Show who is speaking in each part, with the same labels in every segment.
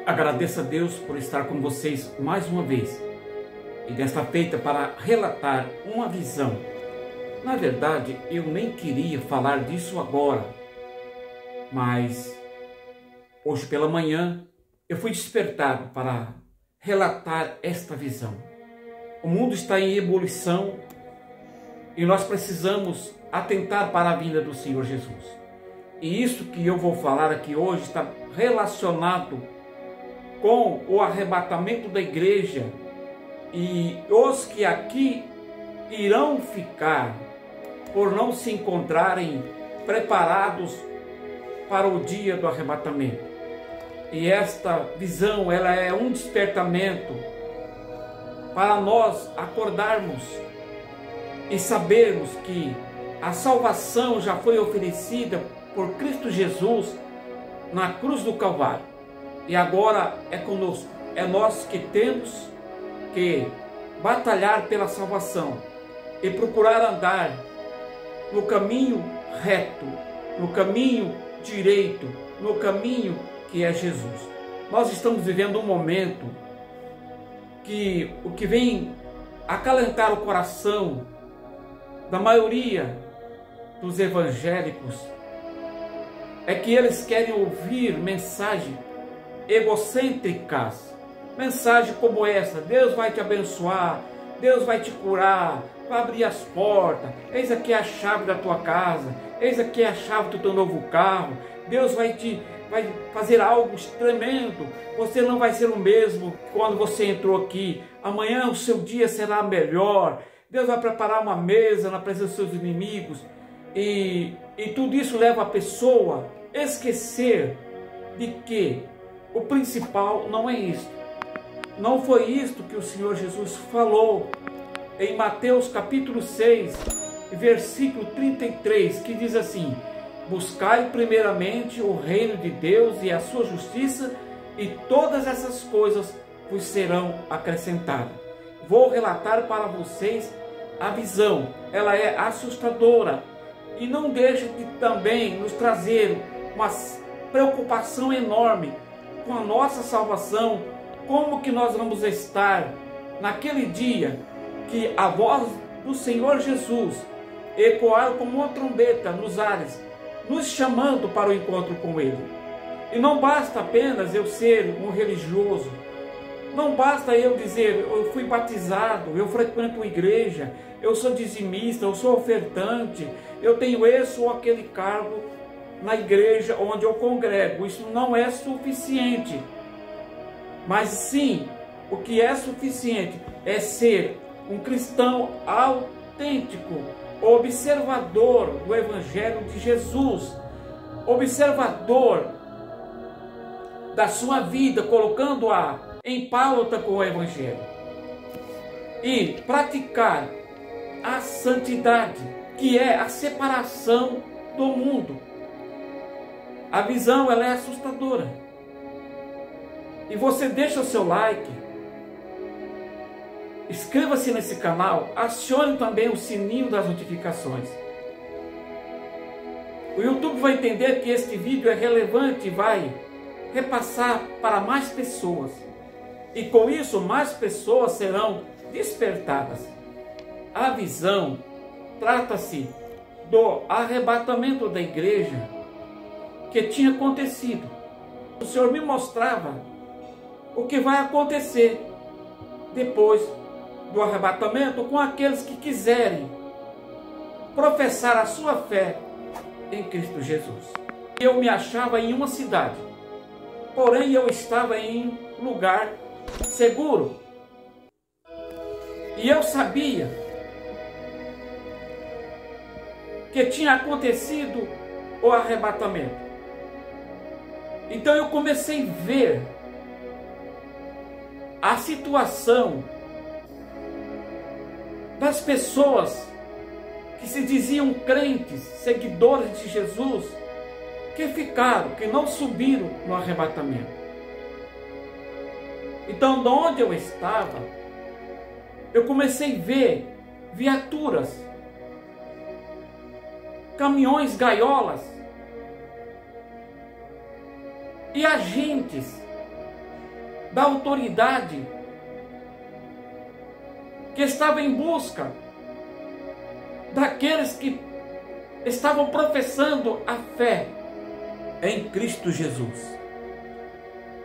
Speaker 1: Agradeço a Deus por estar com vocês mais uma vez e desta feita para relatar uma visão. Na verdade, eu nem queria falar disso agora, mas hoje pela manhã eu fui despertado para relatar esta visão. O mundo está em ebulição e nós precisamos atentar para a vinda do Senhor Jesus. E isso que eu vou falar aqui hoje está relacionado com o arrebatamento da igreja e os que aqui irão ficar por não se encontrarem preparados para o dia do arrebatamento. E esta visão, ela é um despertamento para nós acordarmos e sabermos que a salvação já foi oferecida por Cristo Jesus na cruz do Calvário. E agora é conosco, é nós que temos que batalhar pela salvação e procurar andar no caminho reto, no caminho direito, no caminho que é Jesus. Nós estamos vivendo um momento que o que vem acalentar o coração da maioria dos evangélicos é que eles querem ouvir mensagens egocêntricas, mensagem como essa: Deus vai te abençoar, Deus vai te curar, vai abrir as portas, eis aqui a chave da tua casa, eis aqui a chave do teu novo carro, Deus vai fazer algo tremendo, você não vai ser o mesmo quando você entrou aqui, amanhã o seu dia será melhor, Deus vai preparar uma mesa na presença dos seus inimigos, e tudo isso leva a pessoa a esquecer de que o principal não é isto. Não foi isto que o Senhor Jesus falou em Mateus capítulo 6, versículo 33, que diz assim: buscai primeiramente o reino de Deus e a sua justiça, e todas essas coisas vos serão acrescentadas. Vou relatar para vocês a visão. Ela é assustadora e não deixa de também nos trazer uma preocupação enorme com a nossa salvação. Como que nós vamos estar naquele dia que a voz do Senhor Jesus ecoar como uma trombeta nos ares, nos chamando para o encontro com Ele. E não basta apenas eu ser um religioso, não basta eu dizer: eu fui batizado, eu frequento uma igreja, eu sou dizimista, eu sou ofertante, eu tenho esse ou aquele cargo na igreja onde eu congrego. Isso não é suficiente. Mas sim, o que é suficiente é ser um cristão autêntico, observador do Evangelho de Jesus, observador da sua vida, colocando-a em pauta com o Evangelho, e praticar a santidade, que é a separação do mundo. A visão, ela é assustadora. E você deixa o seu like, inscreva-se nesse canal, acione também o sininho das notificações. O YouTube vai entender que este vídeo é relevante e vai repassar para mais pessoas. E com isso, mais pessoas serão despertadas. A visão trata-se do arrebatamento da igreja que tinha acontecido. O Senhor me mostrava o que vai acontecer depois do arrebatamento com aqueles que quiserem professar a sua fé em Cristo Jesus. Eu me achava em uma cidade, porém eu estava em um lugar seguro. E eu sabia que tinha acontecido o arrebatamento. Então eu comecei a ver a situação das pessoas que se diziam crentes, seguidores de Jesus, que ficaram, que não subiram no arrebatamento. Então, de onde eu estava, eu comecei a ver viaturas, caminhões, gaiolas, e agentes da autoridade que estava em busca daqueles que estavam professando a fé em Cristo Jesus.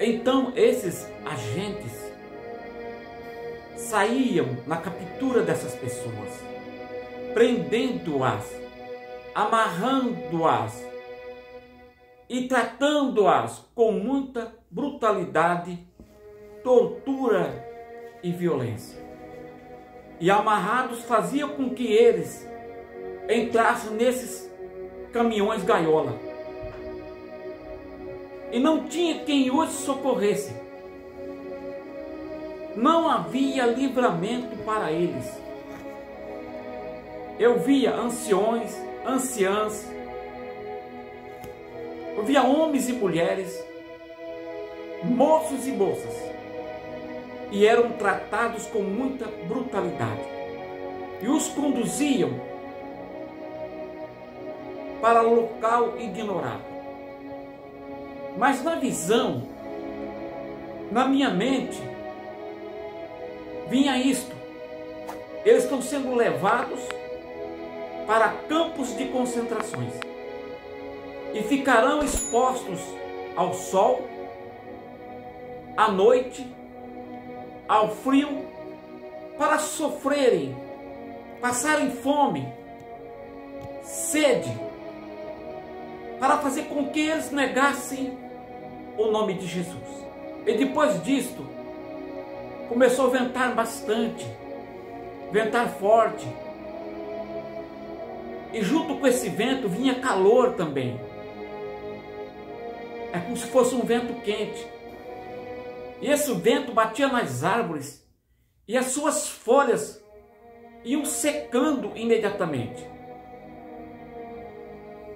Speaker 1: Então esses agentes saíam na captura dessas pessoas, prendendo-as, amarrando-as e tratando-as com muita brutalidade, tortura e violência. E amarrados faziam com que eles entrassem nesses caminhões gaiola. E não tinha quem os socorresse. Não havia livramento para eles. Eu via anciões, anciãs, eu via homens e mulheres, moços e moças, e eram tratados com muita brutalidade. E os conduziam para local ignorado. Mas na visão, na minha mente, vinha isto: eles estão sendo levados para campos de concentrações e ficarão expostos ao sol, à noite, ao frio, para sofrerem, passarem fome, sede, para fazer com que eles negassem o nome de Jesus. E depois disto, começou a ventar bastante, ventar forte. E junto com esse vento vinha calor também. É como se fosse um vento quente. E esse vento batia nas árvores e as suas folhas iam secando imediatamente,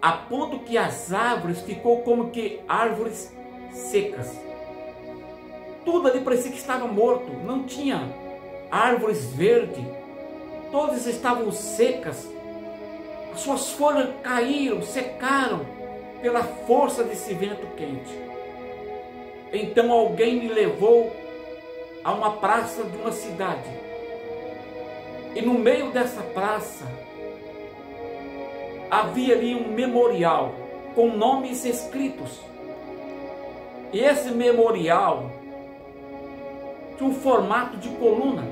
Speaker 1: a ponto que as árvores ficou como que árvores secas. Tudo ali parecia que estava morto, não tinha árvores verdes, todas estavam secas, as suas folhas caíram, secaram pela força desse vento quente. Então alguém me levou a uma praça de uma cidade, e no meio dessa praça havia ali um memorial com nomes escritos. E esse memorial tinha um formato de coluna.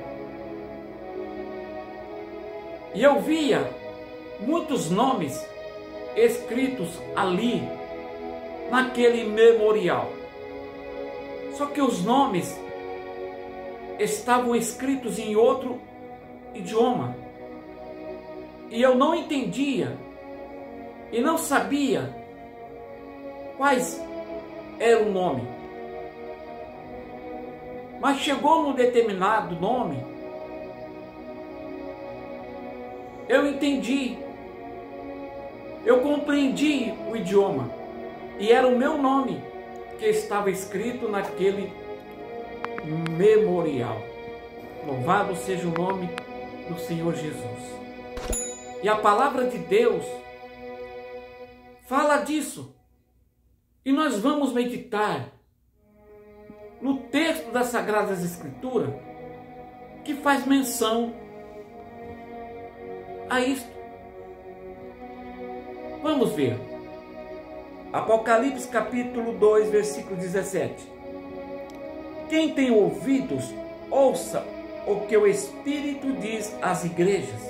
Speaker 1: E eu via muitos nomes escritos ali, naquele memorial. Só que os nomes estavam escritos em outro idioma. E eu não entendia e não sabia quais eram o nome. Mas chegou num determinado nome, eu entendi, eu compreendi o idioma, e era o meu nome que estava escrito naquele memorial. Louvado seja o nome do Senhor Jesus. E a palavra de Deus fala disso. E nós vamos meditar no texto das Sagradas Escrituras que faz menção a isto. Vamos ver. Apocalipse capítulo 2, versículo 17. Quem tem ouvidos, ouça o que o Espírito diz às igrejas.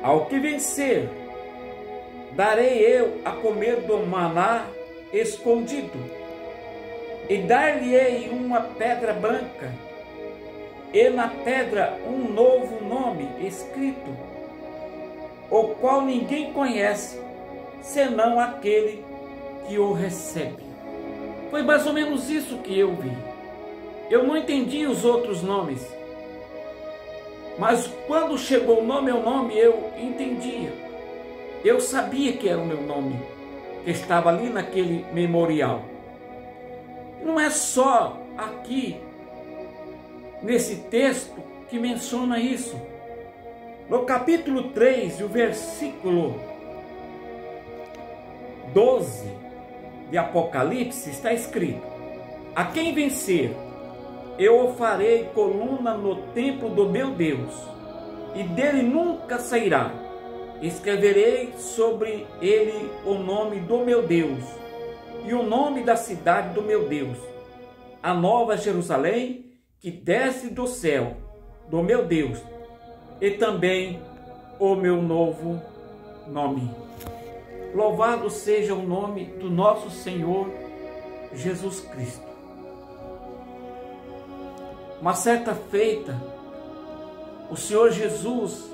Speaker 1: Ao que vencer, darei eu a comer do maná escondido, e dar-lhe-ei uma pedra branca, e na pedra um novo nome escrito, o qual ninguém conhece, senão aquele que o recebe. Foi mais ou menos isso que eu vi. Eu não entendi os outros nomes, mas quando chegou o meu nome, eu entendia. Eu sabia que era o meu nome, que estava ali naquele memorial. Não é só aqui, nesse texto, que menciona isso. No capítulo 3, o versículo 12 de Apocalipse, está escrito: a quem vencer, eu o farei coluna no templo do meu Deus, e dele nunca sairá. Escreverei sobre ele o nome do meu Deus, e o nome da cidade do meu Deus, a nova Jerusalém, que desce do céu, do meu Deus, e também o meu novo nome. Louvado seja o nome do nosso Senhor Jesus Cristo. Uma certa feita, o Senhor Jesus,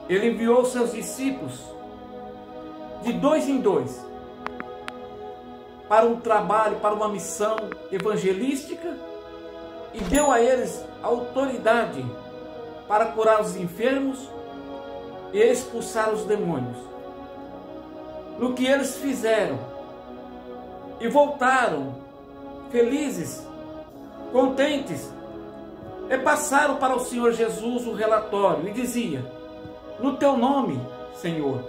Speaker 1: ele enviou seus discípulos de 2 em 2 para um trabalho, para uma missão evangelística, e deu a eles autoridade para curar os enfermos e expulsar os demônios. No que eles fizeram, e voltaram felizes, contentes, e passaram para o Senhor Jesus o relatório e dizia: no teu nome, Senhor,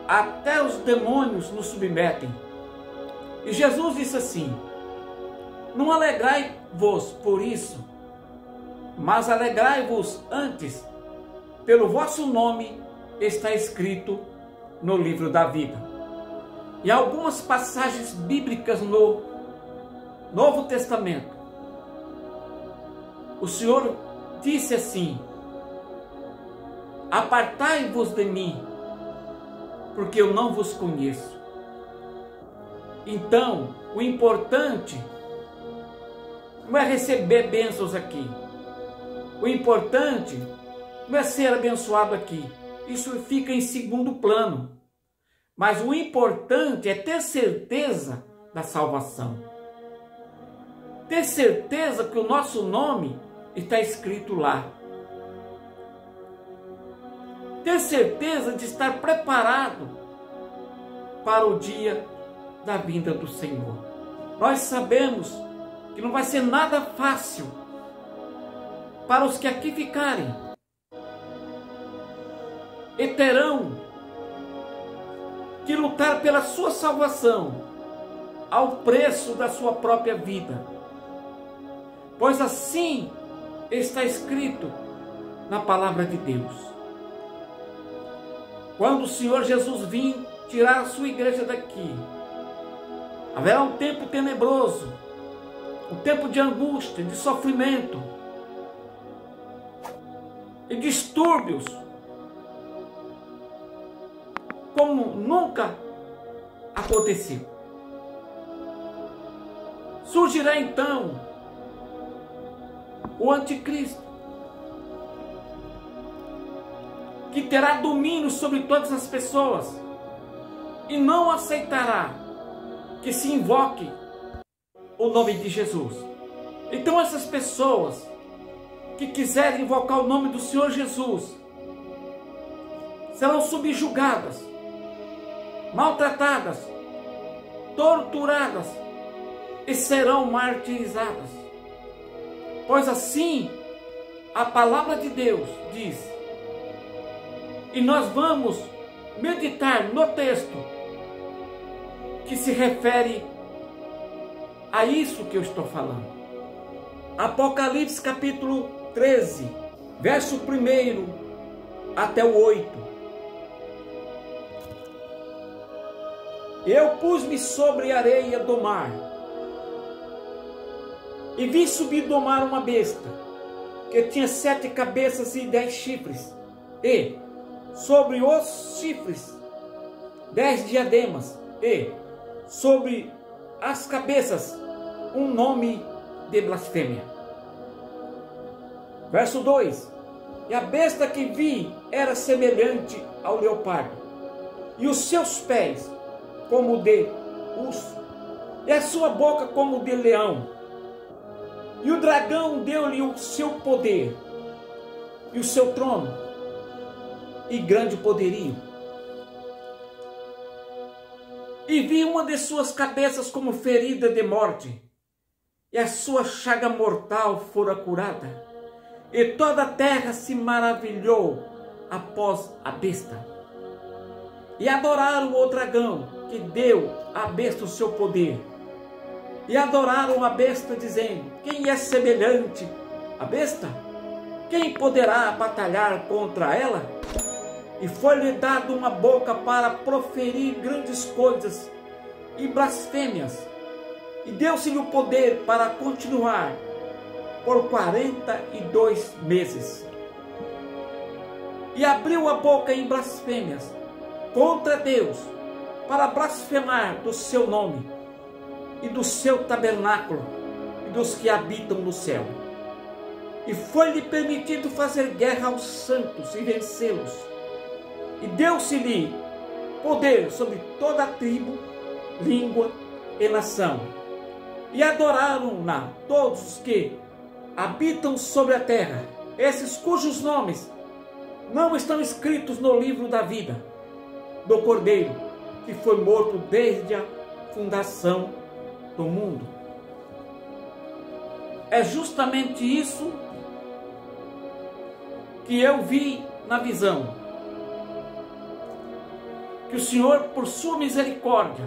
Speaker 1: até os demônios nos submetem. E Jesus disse assim: não alegrai-vos por isso, mas alegrai-vos antes, pelo vosso nome está escrito no livro da vida. E algumas passagens bíblicas no Novo Testamento, o Senhor disse assim: apartai-vos de mim, porque eu não vos conheço. Então, o importante não é receber bênçãos aqui. O importante não é ser abençoado aqui. Isso fica em segundo plano. Mas o importante é ter certeza da salvação. Ter certeza que o nosso nome está escrito lá. Ter certeza de estar preparado para o dia da vinda do Senhor. Nós sabemos que não vai ser nada fácil para os que aqui ficarem, e terão que lutar pela sua salvação ao preço da sua própria vida, pois assim está escrito na palavra de Deus. Quando o Senhor Jesus vir tirar a sua igreja daqui, haverá um tempo tenebroso, um tempo de angústia, de sofrimento e distúrbios, como nunca aconteceu. Surgirá então o anticristo, que terá domínio sobre todas as pessoas e não aceitará que se invoque o nome de Jesus. Então essas pessoas que quiserem invocar o nome do Senhor Jesus serão subjugadas, maltratadas, torturadas e serão martirizadas. Pois assim a palavra de Deus diz. E nós vamos meditar no texto que se refere a isso que eu estou falando. Apocalipse capítulo 13, verso 1 até o 8. Eu pus-me sobre a areia do mar, e vi subir do mar uma besta, que tinha 7 cabeças e 10 chifres, e sobre os chifres 10 diademas, e sobre as cabeças um nome de blasfêmia. Verso 2. E a besta que vi era semelhante ao leopardo, e os seus pés como de urso, e a sua boca como de leão. E o dragão deu-lhe o seu poder, e o seu trono, e grande poderio. E vi uma de suas cabeças como ferida de morte, e a sua chaga mortal fora curada. E toda a terra se maravilhou após a besta. E adoraram o dragão, que deu à besta o seu poder, e adoraram a besta, dizendo: quem é semelhante à besta? Quem poderá batalhar contra ela? E foi-lhe dado uma boca para proferir grandes coisas e blasfêmias, e deu-se-lhe o poder para continuar por 42 meses. E abriu a boca em blasfêmias contra Deus, para blasfemar do seu nome, e do seu tabernáculo, e dos que habitam no céu. E foi-lhe permitido fazer guerra aos santos e vencê-los. E deu-se-lhe poder sobre toda a tribo, língua e nação. E adoraram-na todos os que habitam sobre a terra, esses cujos nomes não estão escritos no livro da vida do Cordeiro, que foi morto desde a fundação do mundo. É justamente isso que eu vi na visão, que o Senhor, por sua misericórdia,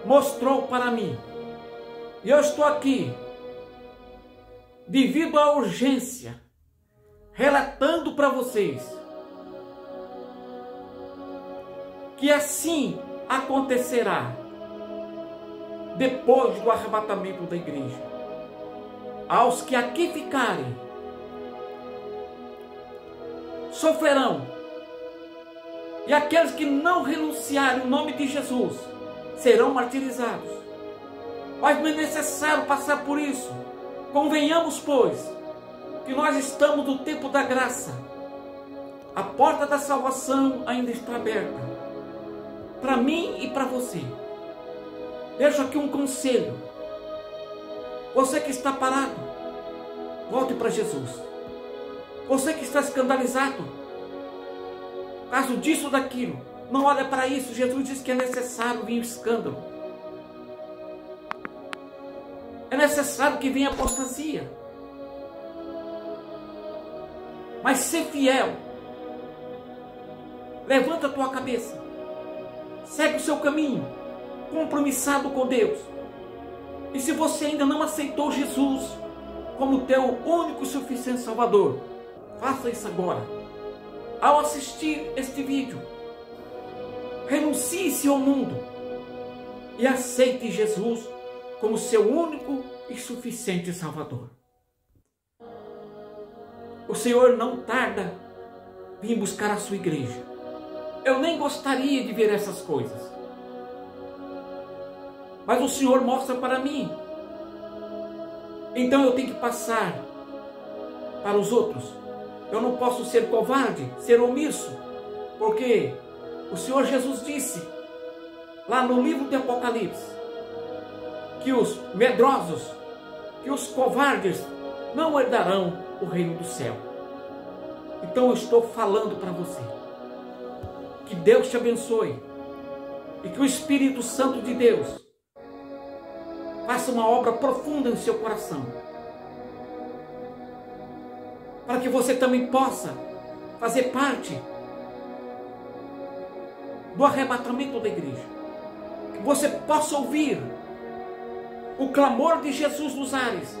Speaker 1: mostrou para mim. E eu estou aqui, devido à urgência, relatando para vocês que assim acontecerá depois do arrebatamento da igreja. Aos que aqui ficarem, sofrerão, e aqueles que não renunciarem o nome de Jesus serão martirizados. Mas não é necessário passar por isso. Convenhamos, pois, que nós estamos no tempo da graça. A porta da salvação ainda está aberta, para mim e para você. Deixo aqui um conselho. Você que está parado, volte para Jesus. Você que está escandalizado, caso disso ou daquilo, não olha para isso. Jesus diz que é necessário vir o escândalo. É necessário que venha a apostasia. Mas ser fiel. Levanta a tua cabeça. Segue o seu caminho, compromissado com Deus. E se você ainda não aceitou Jesus como teu único e suficiente Salvador, faça isso agora. Ao assistir este vídeo, renuncie-se ao mundo e aceite Jesus como seu único e suficiente Salvador. O Senhor não tarda em vir buscar a sua igreja. Eu nem gostaria de ver essas coisas, mas o Senhor mostra para mim. Então eu tenho que passar para os outros. Eu não posso ser covarde, ser omisso, porque o Senhor Jesus disse lá no livro de Apocalipse que os medrosos, que os covardes não herdarão o reino do céu. Então eu estou falando para você. Que Deus te abençoe e que o Espírito Santo de Deus faça uma obra profunda em seu coração, para que você também possa fazer parte do arrebatamento da igreja, que você possa ouvir o clamor de Jesus nos ares,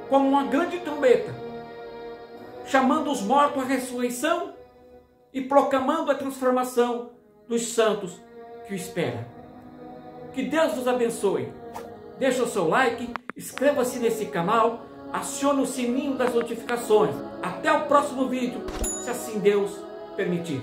Speaker 1: como uma grande trombeta, chamando os mortos à ressurreição e proclamando a transformação dos santos que o esperam. Que Deus nos abençoe. Deixe o seu like, inscreva-se nesse canal, acione o sininho das notificações. Até o próximo vídeo, se assim Deus permitir.